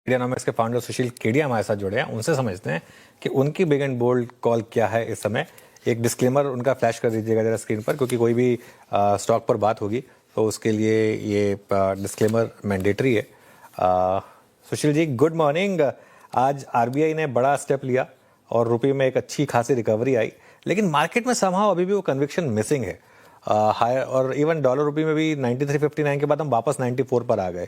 मीडियानॉमिक्स के फाउंडर सुशील केडिया हमारे साथ जुड़े हैं। उनसे समझते हैं कि उनकी बिग एंड बोल्ड कॉल क्या है इस समय। एक डिस्क्लेमर उनका फ्लैश कर दीजिएगा जरा स्क्रीन पर, क्योंकि कोई भी स्टॉक पर बात होगी तो उसके लिए ये डिस्क्लेमर मैंडेटरी है। Sushil ji, good morning. आज आरबीआई ने बड़ा स्टेप लिया और रुपये में एक अच्छी खासी रिकवरी आई, लेकिन मार्केट में समहाउ अभी भी वो कन्विक्शन मिसिंग है। हायर और इवन डॉलर रुपये में भी 93.59 के बाद हम वापस 94 पर आ गए।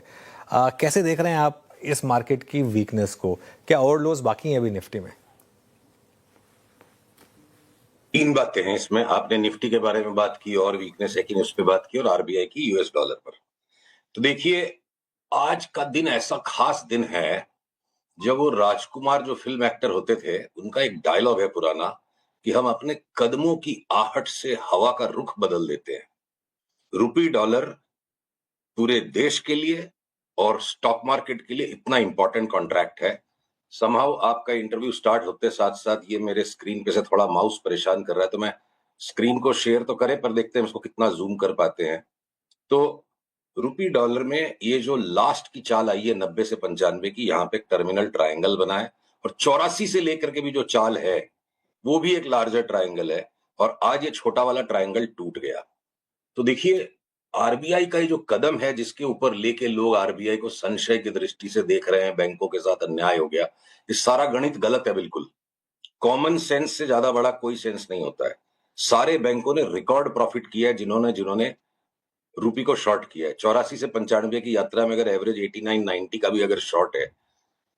कैसे देख रहे हैं आप इस मार्केट की वीकनेस को? क्या और लोज बाकी हैं अभी निफ्टी में? तीन बातें हैं इसमें। आपने निफ्टी के बारे में बात की और वीकनेस है कि उस पर बात की, और आरबीआई की यूएस डॉलर पर। तो देखिए, आज का दिन ऐसा खास दिन है जब वो राजकुमार जो फिल्म एक्टर होते थे, उनका एक डायलॉग है पुराना कि हम अपने कदमों की आहट से हवा का रुख बदल देते हैं। रुपी डॉलर पूरे देश के लिए और स्टॉक मार्केट के लिए इतना इंपॉर्टेंट कॉन्ट्रैक्ट है। समहाउ आपका इंटरव्यू स्टार्ट होते साथ साथ ये मेरे स्क्रीन पे से थोड़ा माउस परेशान कर रहा है, तो मैं स्क्रीन को शेयर तो करें, पर देखते हैं उसको कितना जूम कर पाते हैं। तो रुपी डॉलर में ये जो लास्ट की चाल आई है 90 से 95 की, यहाँ पे एक टर्मिनल ट्रायंगल बना है, और 84 से लेकर के भी जो चाल है वो भी एक लार्जर ट्रायंगल है, और आज ये छोटा वाला ट्रायंगल टूट गया। तो देखिए, आरबीआई का ये जो कदम है जिसके ऊपर लेके लोग आरबीआई को संशय की दृष्टि से देख रहे हैं, बैंकों के साथ अन्याय हो गया, ये सारा गणित गलत है बिल्कुल। कॉमन सेंस से ज्यादा बड़ा कोई सेंस नहीं होता है। सारे बैंकों ने रिकॉर्ड प्रॉफिट किया है जिन्होंने रुपी को शॉर्ट किया है। 84 से 95 की यात्रा में अगर एवरेज 89-90 का भी अगर शॉर्ट है,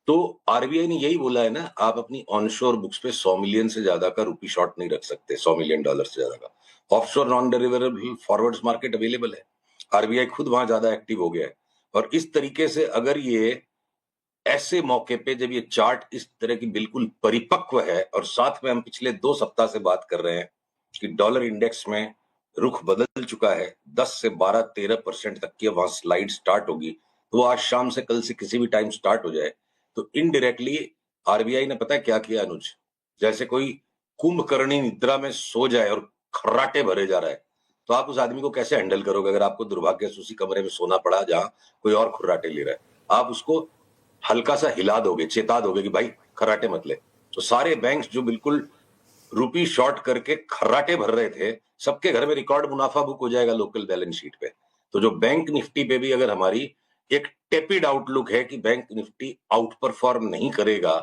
तो आरबीआई ने यही बोला है ना, आप अपनी ऑनशोर बुक्स पे 100 मिलियन से ज्यादा का रुपी शॉर्ट नहीं रख सकते, 100 मिलियन डॉलर से ज्यादा का। Offshore non deliverable forwards market available है, आरबीआई खुद वहां ज्यादा एक्टिव हो गया है। और इस तरीके से अगर ये ऐसे मौके पे जब ये चार्ट इस तरह की बिल्कुल परिपक्व है, और साथ में हम पिछले 2 सप्ताह से बात कर रहे हैं कि डॉलर इंडेक्स में रुख बदल चुका है, 10 से 12-13% तक की वहां स्लाइड स्टार्ट होगी, तो वो आज शाम से कल से किसी भी टाइम स्टार्ट हो जाए, तो इनडायरेक्टली आरबीआई ने पता है क्या किया अनुज? जैसे कोई कुंभकर्णी निद्रा में सो जाए और खर्राटे भरे जा रहा है, तो आप उस आदमी को कैसे हैंडल करोगे अगर आपको दुर्भाग्य से उसी कमरे में सोना पड़ा जहां कोई और खर्राटे ले रहा है? आप उसको हल्का सा हिला दोगे, चेता दोगे कि भाई खर्राटे मत ले। तो सारे बैंक्स जो बिल्कुल रुपी शॉर्ट करके खर्राटे भर रहे थे, सबके घर में रिकॉर्ड मुनाफा बुक हो जाएगा लोकल बैलेंस शीट पे। तो जो बैंक निफ्टी पे भी अगर हमारी एक टेपिड आउटलुक है कि बैंक निफ्टी आउट परफॉर्म नहीं करेगा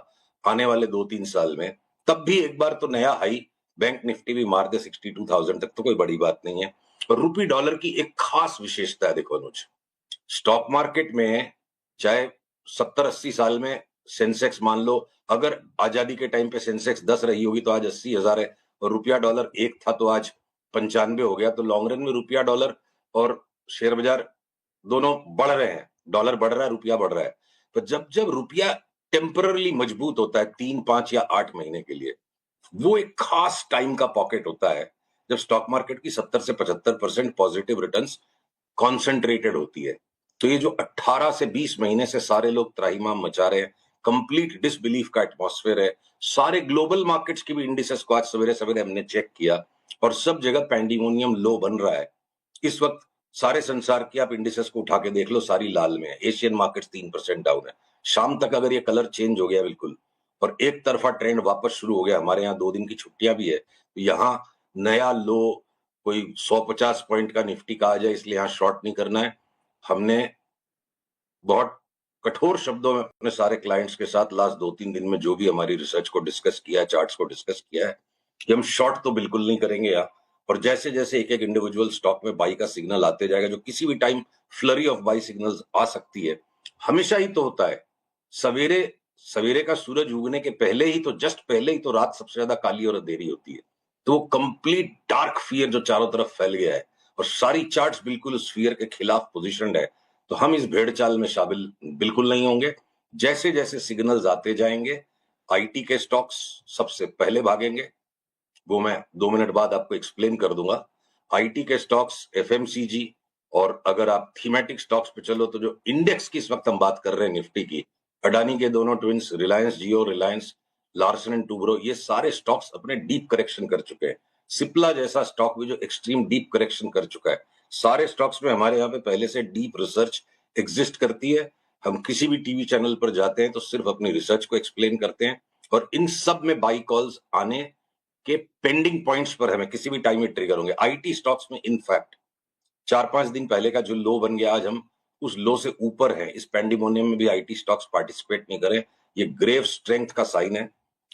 आने वाले 2-3 साल में, तब भी एक बार तो नया हाई बैंक निफ्टी भी मार दे 62,000 तक, तो कोई बड़ी बात नहीं है। और रुपी डॉलर की एक खास विशेषता है, देखो अनुज, स्टॉक मार्केट में चाहे 70-80 साल में सेंसेक्स, मान लो अगर आजादी के टाइम पे सेंसेक्स 10 रही होगी तो आज 80,000 है, और रुपया डॉलर 1 था तो आज 95 हो गया। तो लॉन्ग रन में रुपया डॉलर और शेयर बाजार दोनों बढ़ रहे हैं, डॉलर बढ़ रहा है, रुपया बढ़ रहा है। तो जब जब रुपया टेम्पररली मजबूत होता है 3, 5 या 8 महीने के लिए, वो एक खास टाइम का पॉकेट होता है जब स्टॉक मार्केट की 70 से 75% पॉजिटिव रिटर्न्स कॉन्सेंट्रेटेड होती है। तो ये जो 18 से 20 महीने से सारे लोग त्राहिमाम मचा रहे हैं, कंप्लीट डिसबिलीफ का एटमॉस्फेयर है। सारे ग्लोबल मार्केट्स की भी इंडिसेस को आज सवेरे सवेरे हमने चेक किया, और सब जगह पैंडिमोनियम लो बन रहा है इस वक्त। सारे संसार की आप इंडिसेस को उठा के देख लो, सारी लाल में है। एशियन मार्केट्स 3% डाउन है। शाम तक अगर ये कलर चेंज हो गया बिल्कुल, और एक तरफा ट्रेंड वापस शुरू हो गया, हमारे यहाँ 2 दिन की छुट्टियां भी है, तो यहाँ नया लो कोई 150 पॉइंट का निफ्टी का आ जाए, इसलिए यहाँ शॉर्ट नहीं करना है। हमने बहुत कठोर शब्दों में अपने सारे क्लाइंट्स के साथ लास्ट 2-3 दिन में जो भी हमारी रिसर्च को डिस्कस किया है, चार्ट्स को डिस्कस किया है, कि हम शॉर्ट तो बिल्कुल नहीं करेंगे यार। और जैसे जैसे एक एक इंडिविजुअल स्टॉक में बाई का सिग्नल आते जाएगा, जो किसी भी time flurry of buy signals आ सकती है, हमेशा ही तो होता है। सवेरे सवेरे का सूरज उगने के पहले ही तो, जस्ट पहले ही तो रात सबसे ज्यादा काली और अंधेरी होती है। तो वो कंप्लीट डार्क फियर जो चारों तरफ फैल गया है, और सारी चार्ट्स बिल्कुल उस फियर के खिलाफ पोजिशनड है, तो हम इस भेड़ चाल में शामिल बिल्कुल नहीं होंगे। जैसे जैसे सिग्नल्स आते जाएंगे, आईटी के स्टॉक्स सबसे पहले भागेंगे, वो मैं 2 मिनट बाद आपको एक्सप्लेन कर दूंगा। आईटी के स्टॉक्स, एफएमसीजी, और अगर आप थीमेटिक स्टॉक्स पे चलो तो जो इंडेक्स की इस वक्त हम बात कर रहे हैं निफ्टी की, अडानी के दोनों twins Reliance Jio, Reliance, Larsen and Toubro, ये सारे स्टॉक्स अपने डीप करेक्शन कर चुके हैं। सिप्ला जैसा स्टॉक भी जो एक्सट्रीम डीप करेक्शन कर चुका है। सारे स्टॉक्स में हमारे यहाँ पे पहले से डीप रिसर्च एग्जिस्ट करती है, हम किसी भी टीवी चैनल पर जाते हैं तो सिर्फ अपनी रिसर्च को एक्सप्लेन करते हैं, और इन सब में बाई कॉल्स आने के पेंडिंग पॉइंट्स पर हमें किसी भी टाइम में ट्रिगर होंगे। आईटी स्टॉक्स में इनफैक्ट 4-5 दिन पहले का जो लो बन गया, आज हम उस लो से ऊपर है। इस पैंडेमोनियम में भी आईटी स्टॉक्स पार्टिसिपेट नहीं करें, ये ग्रेव स्ट्रेंथ का साइन है।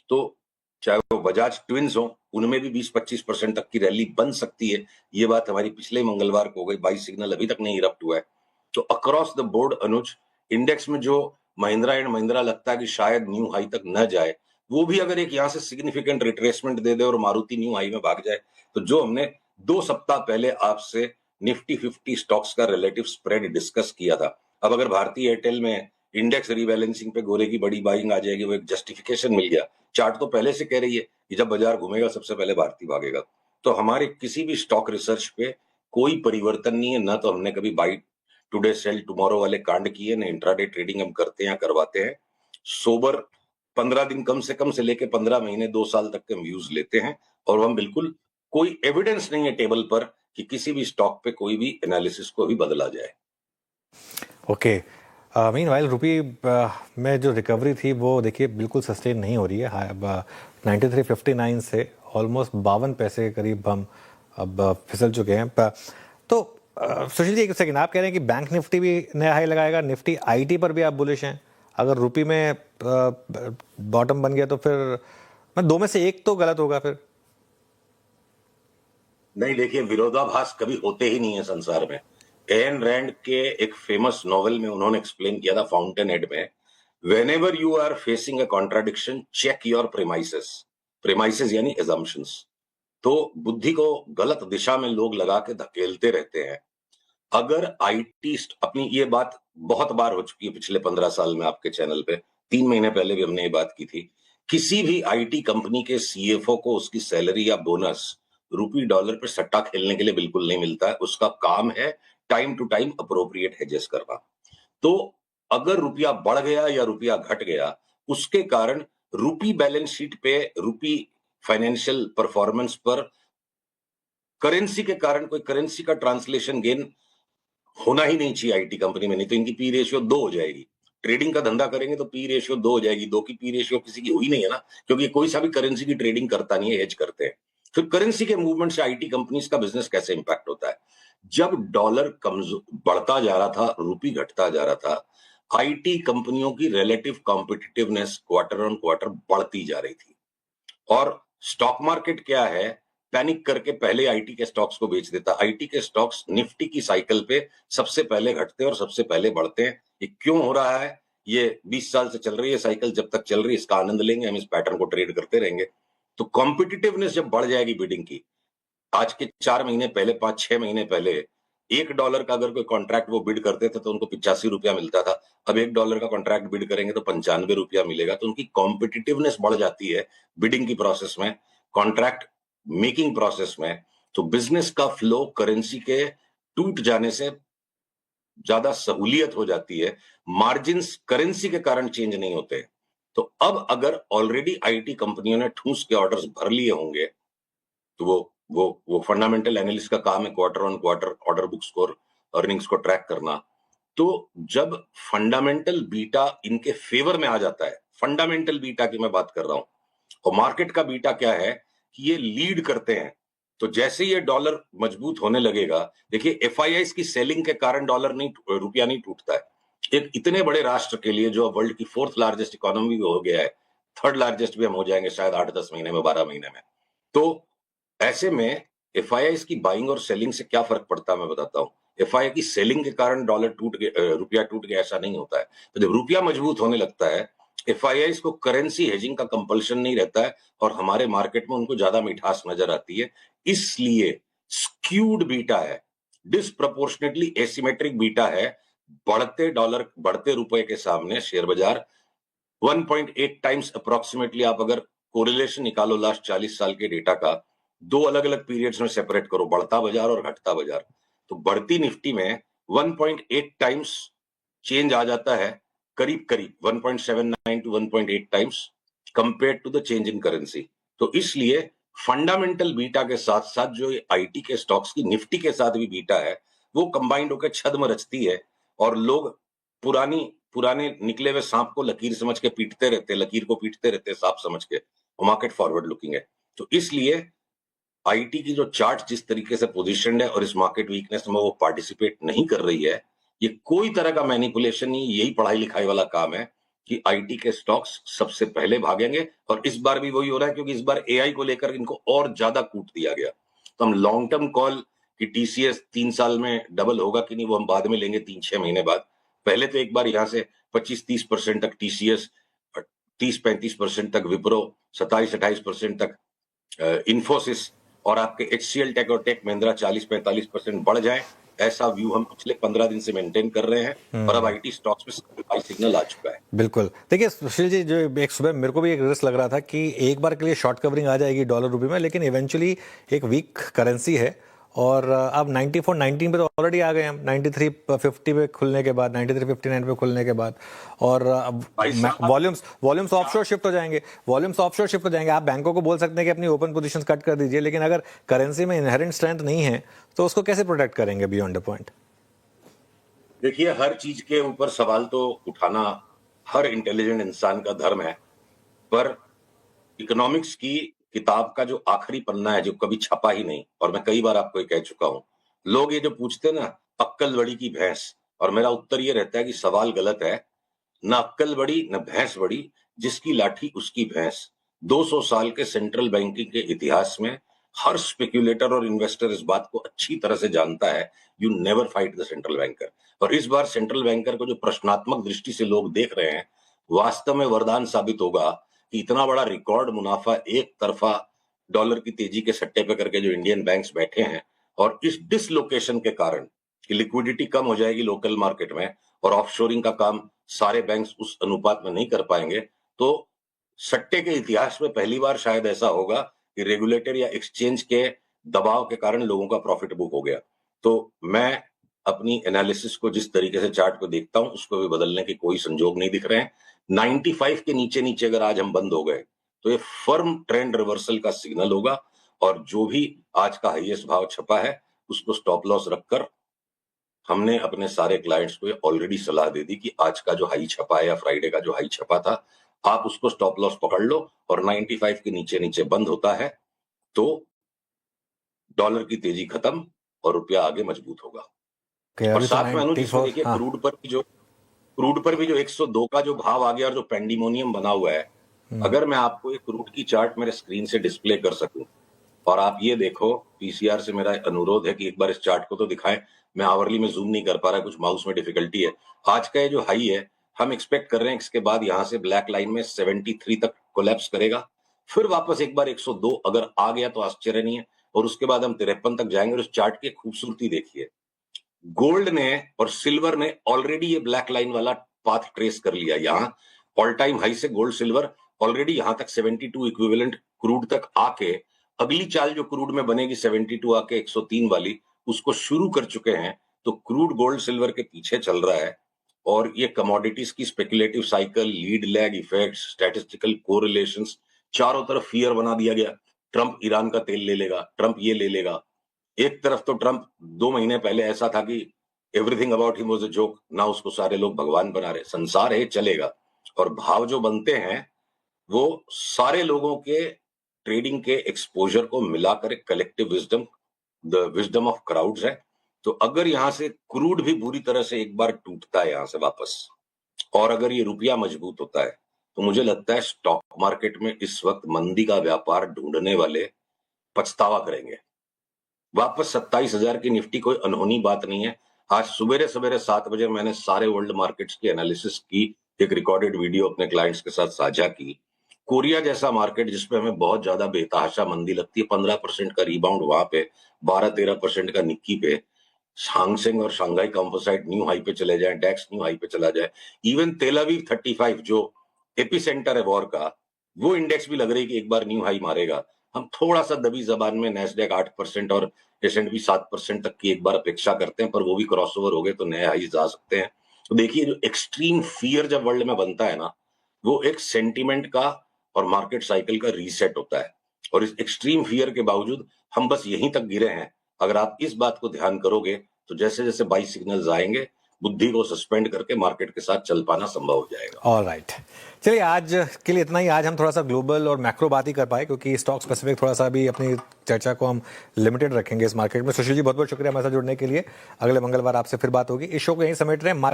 तो चाहे वो बजाज ट्विंस हो, उनमें भी 20-25% तक की रैली बन सकती है। ये बात हमारी पिछले मंगलवार को हो गई, बाई सिग्नल अभी तक नहीं इरप्ट हुआ है। तो across the board Anuj, index में जो महिंद्रा एंड महिंद्रा लगता है कि शायद न्यू हाई तक न जाए, वो भी अगर एक यहाँ से सिग्निफिकेंट रिट्रेसमेंट दे दे और मारुति न्यू हाई में भाग जाए, तो जो हमने 2 सप्ताह पहले आपसे निफ्टी 50 स्टॉक्स का रिलेटिव स्प्रेड डिस्कस किया था, अब अगर भारतीय एयरटेल में इंडेक्स रीबैलेंसिंग पे गोरे की बड़ी बाइंग आ जाएगी, वो एक जस्टिफिकेशन मिल गया। चार्ट तो पहले से कह रही है कि जब बाजार घूमेगा सबसे पहले भारतीय भागेगा। तो हमारे किसी भी स्टॉक रिसर्च पे कोई परिवर्तन नहीं है, ना तो हमने कभी बाई टुडे सेल टुमारो वाले कांड किए, ना इंट्राडे ट्रेडिंग हम करते हैं या करवाते हैं। सोबर 15 दिन कम से लेके 15 महीने 2 साल तक के व्यूज लेते हैं, और हम बिल्कुल कोई एविडेंस नहीं है टेबल पर कि किसी भी स्टॉक पे कोई भी एनालिसिस को भी बदला जाए। ओके, मीनवाइल रुपी में जो रिकवरी थी वो देखिए बिल्कुल सस्टेन नहीं हो रही है। अब 93.59 से ऑलमोस्ट 52 पैसे के करीब हम अब फिसल चुके हैं। तो सुशील जी, एक सेकंड, आप कह रहे हैं कि बैंक निफ्टी भी नया हाई लगाएगा, निफ्टी आईटी पर भी आप बुलिश हैं। अगर रुपी में बॉटम बन गया तो फिर दो में से एक तो गलत होगा फिर। नहीं, देखिए, विरोधाभास कभी होते ही नहीं है संसार में। एन रैंड के एक फेमस नॉवेल में उन्होंने एक्सप्लेन किया था, फाउंटेन हेड में, whenever you are facing a contradiction check your premises. Premises यानी एजम्पशंस। तो बुद्धि को गलत दिशा में लोग लगा के धकेलते रहते हैं। अगर आईटी अपनी, ये बात बहुत बार हो चुकी है पिछले 15 साल में आपके चैनल पे, 3 महीने पहले भी हमने ये बात की थी, किसी भी आईटी कंपनी के सीएफओ को उसकी सैलरी या बोनस रुपी डॉलर पे सट्टा खेलने के लिए बिल्कुल नहीं मिलता है। उसका काम है time to time appropriate hedges करना। तो अगर रुपया बढ़ गया या रुपया घट गया, उसके कारण रुपी बैलेंस शीट पे, रुपी फाइनेंशियल परफॉर्मेंस पर करेंसी के कारण कोई करेंसी का ट्रांसलेशन गेन होना ही नहीं चाहिए आईटी कंपनी में, नहीं तो इनकी पी रेशियो 2 हो जाएगी। ट्रेडिंग का धंधा करेंगे तो पी रेशियो 2 हो जाएगी। 2 की पी रेशियो किसी की हुई नहीं है ना, क्योंकि कोई सा भी करेंसी की ट्रेडिंग करता नहीं है, हेज करते हैं। फिर करेंसी के मूवमेंट से आईटी कंपनीज का बिजनेस कैसे इंपैक्ट होता है? जब डॉलर कमजोर बढ़ता जा रहा था, रुपी घटता जा रहा था, आईटी कंपनियों की relative competitiveness quarter on quarter बढ़ती जा रही थी। और स्टॉक मार्केट क्या है, पैनिक करके पहले आईटी के स्टॉक्स को बेच देता। आईटी के स्टॉक्स निफ्टी की साइकिल पे सबसे पहले घटते हैं और सबसे पहले बढ़ते हैं। ये क्यों हो रहा है? ये 20 साल से चल रही है साइकिल, जब तक चल रही है इसका आनंद लेंगे, हम इस पैटर्न को ट्रेड करते रहेंगे। तो कॉम्पिटिटिवनेस जब बढ़ जाएगी बिडिंग की, आज के 4 महीने पहले, 5-6 महीने पहले $1 का अगर कोई कॉन्ट्रैक्ट वो बिड करते थे तो उनको 85 रुपया मिलता था। अब $1 का कॉन्ट्रैक्ट बिड करेंगे तो 95 रुपया मिलेगा। तो उनकी कॉम्पिटिटिवनेस बढ़ जाती है बिडिंग की प्रोसेस में, कॉन्ट्रैक्ट मेकिंग प्रोसेस में। तो बिजनेस का फ्लो करेंसी के टूट जाने से ज्यादा सहूलियत हो जाती है। मार्जिन्स करेंसी के कारण चेंज नहीं होते। तो अब अगर ऑलरेडी आईटी कंपनियों ने ठूस के ऑर्डर्स भर लिए होंगे, तो वो फंडामेंटल एनालिस्ट का काम है quarter on quarter order books को, अर्निंग्स को ट्रैक करना। तो जब फंडामेंटल बीटा इनके फेवर में आ जाता है, फंडामेंटल बीटा की मैं बात कर रहा हूं, और मार्केट का बीटा क्या है कि ये लीड करते हैं। तो जैसे ये डॉलर मजबूत होने लगेगा, देखिए एफआईआईस की सेलिंग के कारण डॉलर नहीं, रुपया नहीं टूटता है। एक इतने बड़े राष्ट्र के लिए जो वर्ल्ड की 4th लार्जेस्ट इकोनॉमी भी हो गया है, 3rd लार्जेस्ट भी हम हो जाएंगे शायद 8-10 महीने में, 12 महीने में। तो ऐसे में एफआईआई की बाइंग और सेलिंग से क्या फर्क पड़ता है मैं बताता हूं। एफआईआई की सेलिंग के कारण डॉलर टूट गया, रुपया टूट गया, ऐसा नहीं होता है। तो जब रुपया मजबूत होने लगता है, एफआईआई को करेंसी हेजिंग का कंपल्शन नहीं रहता है, और हमारे मार्केट में उनको ज्यादा मिठास नजर आती है। इसलिए स्क्यूड बीटा है, डिसप्रोपोर्शनेटली एसिमेट्रिक बीटा है। बढ़ते डॉलर, बढ़ते रुपए के सामने शेयर बाजार 1.8 टाइम्स अप्रोक्सीमेटली, आप अगर कोरिलेशन निकालो लास्ट 40 साल के डेटा का, 2 अलग अलग पीरियड्स में सेपरेट करो, बढ़ता बाजार और घटता बाजार, तो बढ़ती निफ्टी में 1.8 टाइम्स चेंज आ जाता है, करीब करीब 1.79 to 1.8 times compare to the change in currency. तो इसलिए फंडामेंटल बीटा के साथ साथ जो आईटी के स्टॉक्स की निफ्टी के साथ भी बीटा है, वो कंबाइंड होकर छद्म रचती है, और लोग पुराने निकले हुए सांप को लकीर समझ के पीटते रहते, लकीर को पीटते रहते सांप समझ के, वो मार्केट फॉरवर्ड लुकिंग है। तो इसलिए आईटी की जो चार्ट जिस तरीके से पोजीशनड है और इस मार्केट वीकनेस में वो पार्टिसिपेट नहीं कर रही है, ये कोई तरह का मैनिपुलेशन नहीं, यही पढ़ाई लिखाई वाला काम है कि आईटी के स्टॉक्स सबसे पहले भागेंगे। और इस बार भी वही हो रहा है, क्योंकि इस बार एआई को लेकर इनको और ज्यादा कूट दिया गया। तो हम लॉन्ग टर्म कॉल कि टीसीएस 3 साल में डबल होगा कि नहीं, वो हम बाद में लेंगे 3-6 महीने बाद। पहले तो एक बार यहां से 25-30% तक टीसीएस, 30-35% तक विप्रो, 27-28% तक इन्फोसिस, और आपके एचसीएल टेक और टेक महिंद्रा 40-45% बढ़ जाए, ऐसा व्यू हम पिछले 15 दिन से मेंटेन कर रहे हैं। और अब आईटी स्टॉक्स में बाई सिग्नल आ चुका है। बिल्कुल। देखिए सुशील जी, जो एक सुबह मेरे को भी एक रिस्क लग रहा था कि एक बार के लिए शॉर्ट कवरिंग आ जाएगी डॉलर रुपये में, लेकिन इवेंचुअली एक वीक करेंसी है और अब 94-19 पे तो ऑलरेडी आ गए हम, 93-50 पे खुलने के बाद, 93-59 पे खुलने के बाद। और अब वॉल्यूम्स ऑफशोर शिफ्ट हो जाएंगे, आप बैंकों को बोल सकते हैं कि अपनी ओपन पोजीशंस कट कर दीजिए, लेकिन अगर करेंसी में इनहेरेंट स्ट्रेंथ नहीं है तो उसको कैसे प्रोटेक्ट करेंगे बियॉन्ड द पॉइंट? देखिए, हर चीज के ऊपर सवाल तो उठाना हर इंटेलिजेंट इंसान का धर्म है, पर इकोनॉमिक्स की किताब का जो आखिरी पन्ना है, जो कभी छपा ही नहीं, और मैं कई बार आपको ये कह चुका हूं, लोग ये जो पूछते हैं ना, अक्कल बड़ी की भैंस, और मेरा उत्तर ये रहता है कि सवाल गलत है। ना अक्कल बड़ी न भैंस बड़ी, जिसकी लाठी उसकी भैंस। 200 साल के सेंट्रल बैंकिंग के इतिहास में हर स्पेक्यूलेटर और इन्वेस्टर इस बात को अच्छी तरह से जानता है, you never fight the central banker. और इस बार सेंट्रल बैंकर को जो प्रश्नात्मक दृष्टि से लोग देख रहे हैं, वास्तव में वरदान साबित होगा कि इतना बड़ा रिकॉर्ड मुनाफा एक तरफा डॉलर की तेजी के सट्टे पे करके जो इंडियन बैंक्स बैठे हैं, और इस डिसलोकेशन के कारण कि लिक्विडिटी कम हो जाएगी लोकल मार्केट में और ऑफशोरिंग का काम सारे बैंक्स उस अनुपात में नहीं कर पाएंगे, तो सट्टे के इतिहास में पहली बार शायद ऐसा होगा कि रेगुलेटर या एक्सचेंज के दबाव के कारण लोगों का प्रॉफिट बुक हो गया। तो मैं अपनी एनालिसिस को जिस तरीके से चार्ट को देखता हूं, उसको भी बदलने के कोई संजोग नहीं दिख रहे हैं। 95 के नीचे नीचे अगर आज हम बंद हो गए तो ये फर्म ट्रेंड रिवर्सल का सिग्नल होगा, और जो भी आज का हाईएस्ट भाव छपा है उसको स्टॉप लॉस रखकर हमने अपने सारे क्लाइंट्स को ऑलरेडी सलाह दे दी कि आज का जो हाई छपा है या फ्राइडे का जो हाई छपा था, आप उसको स्टॉप लॉस पकड़ लो, और 95 के नीचे नीचे बंद होता है तो डॉलर की तेजी खत्म और रुपया आगे मजबूत होगा। और अभी तो साथ में अनुज इसमें देखिए, हाँ। क्रूड पर भी जो 102 का जो भाव आ गया और जो पेंडिमोनियम बना हुआ है, अगर मैं आपको एक क्रूड की चार्ट मेरे स्क्रीन से डिस्प्ले कर सकूं, और आप ये देखो, पीसीआर से मेरा अनुरोध है कि एक बार इस चार्ट को तो दिखाएं। मैं आवरली में जूम नहीं कर पा रहा, कुछ माउस में डिफिकल्टी है। आज का ये जो हाई है, हम एक्सपेक्ट कर रहे हैं इसके बाद यहां से ब्लैक लाइन में 73 तक कोलैप्स करेगा, फिर वापस एक बार 102 अगर आ गया तो आश्चर्य नहीं है, और उसके बाद हम 53 तक जाएंगे। और उस चार्ट की खूबसूरती देखिए, गोल्ड ने और सिल्वर ने ऑलरेडी ये ब्लैक लाइन वाला पाथ ट्रेस कर लिया। यहां ऑल टाइम हाई से गोल्ड सिल्वर ऑलरेडी यहां तक 72 इक्विवेलेंट क्रूड तक आके, अगली चाल जो क्रूड में बनेगी 72 आके 103 वाली, उसको शुरू कर चुके हैं। तो क्रूड गोल्ड सिल्वर के पीछे चल रहा है, और ये कमोडिटीज की speculative cycle, lead lag effects, statistical correlations, चारों तरफ फियर बना दिया गया। ट्रंप ईरान का तेल ले लेगा, ट्रंप ये ले लेगा। एक तरफ तो ट्रंप 2 महीने पहले ऐसा था कि everything about him was a joke, ना उसको सारे लोग भगवान बना रहे, संसार है चलेगा। और भाव जो बनते हैं वो सारे लोगों के ट्रेडिंग के एक्सपोजर को मिलाकर एक collective wisdom, the wisdom of crowds है। तो अगर यहां से क्रूड भी बुरी तरह से एक बार टूटता है यहां से वापस, और अगर ये रुपया मजबूत होता है, तो मुझे लगता है स्टॉक मार्केट में इस वक्त मंदी का व्यापार ढूंढने वाले पछतावा करेंगे। वापस 27,000 की निफ्टी कोई अनहोनी बात नहीं है। आज सवेरे सवेरे 7 बजे मैंने सारे वर्ल्ड मार्केट्स की एनालिसिस की, एक रिकॉर्डेड वीडियो अपने क्लाइंट्स के साथ साझा की। कोरिया जैसा मार्केट जिसपे हमें बहुत ज्यादा बेतहाशा मंदी लगती है, 15% का रिबाउंड वहां पे, 12-13% का निक्की पे, हांगसेंग और शंघाई कंपोसाइट न्यू हाई पे चले जाए, डेक्स न्यू हाई पे चला जाए, इवन तेल अवीव 35 जो एपी सेंटर है वॉर का, वो इंडेक्स भी लग रही है कि एक बार न्यू हाई मारेगा। हम थोड़ा सा दबी जबान में नैस्डैक 8% और S&P 7% तक की एक बार अपेक्षा करते हैं, पर वो भी क्रॉसओवर हो गए तो नए हाई जा सकते हैं। तो देखिए, जो एक्सट्रीम फियर जब वर्ल्ड में बनता है ना, वो एक सेंटिमेंट का और मार्केट साइकिल का रीसेट होता है। और इस एक्सट्रीम फियर के बावजूद हम बस यहीं तक गिरे हैं। अगर आप इस बात को ध्यान करोगे तो जैसे जैसे बाई सिग्नल्स आएंगे बुद्धि को सस्पेंड करके मार्केट के साथ चल पाना संभव हो जाएगा। ऑलराइट, चलिए आज के लिए इतना ही। आज हम थोड़ा सा ग्लोबल और मैक्रो बात ही कर पाए, क्योंकि स्टॉक स्पेसिफिक थोड़ा सा भी अपनी चर्चा को हम लिमिटेड रखेंगे इस मार्केट में। सुशील जी बहुत बहुत शुक्रिया हमारे साथ जुड़ने के लिए। अगले मंगलवार आपसे फिर बात होगी। इस शो को यहीं समेट रहे हैं। मार्केट